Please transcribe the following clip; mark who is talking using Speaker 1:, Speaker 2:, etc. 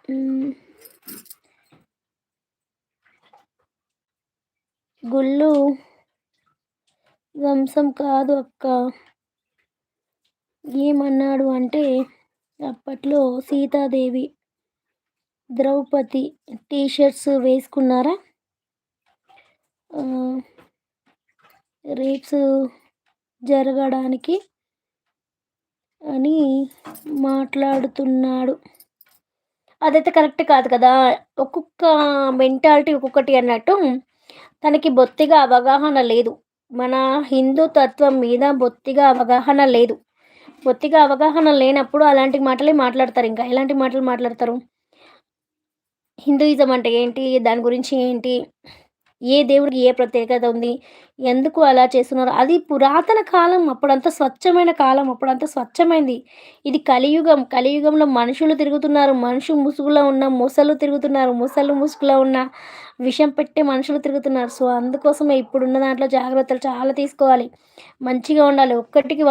Speaker 1: హ్మ్. గుళ్ళు వంశం కాదు అక్క. ఏమన్నాడు అంటే, అప్పట్లో సీతాదేవి, ద్రౌపది టీ షర్ట్స్ వేసుకున్నారా? ఆహ్, రేప్స్ జరగడానికి అని మాట్లాడుతున్నాడు. అదైతే కరెక్ట్ కాదు కదా! ఒక్కొక్క మెంటాలిటీ ఒక్కొక్కటి అన్నట్టు, తనకి బొత్తిగా అవగాహన లేదు. మన హిందూ తత్వం మీద బొత్తిగా అవగాహన లేదు. బొత్తిగా అవగాహన లేనప్పుడు అలాంటి మాటలే మాట్లాడతారింక. ఎలాంటి మాటలు మాట్లాడతారు? హిందూయిజం అంటే ఏంటి? దాని గురించి ఏంటి? ఏ దేవుడికి ఏ ప్రత్యేకత ఉంది? ఎందుకు అలా చేస్తున్నారు? అది పురాతన కాలం. అప్పుడంతా స్వచ్ఛమైన కాలం. అప్పుడంతా స్వచ్ఛమైంది. ఇది కలియుగం. కలియుగంలో మనుషులు తిరుగుతున్నారు. మనుషు ముసుగులో ఉన్న మొసళ్ళు తిరుగుతున్నారు. మొసళ్ళు ముసుగులో ఉన్న విషం పెట్టే మనుషులు తిరుగుతున్నారు. సో, అందుకోసమే ఇప్పుడున్న దాంట్లో జాగ్రత్తలు చాలా తీసుకోవాలి. మంచిగా ఉండాలి. ఒక్కటికి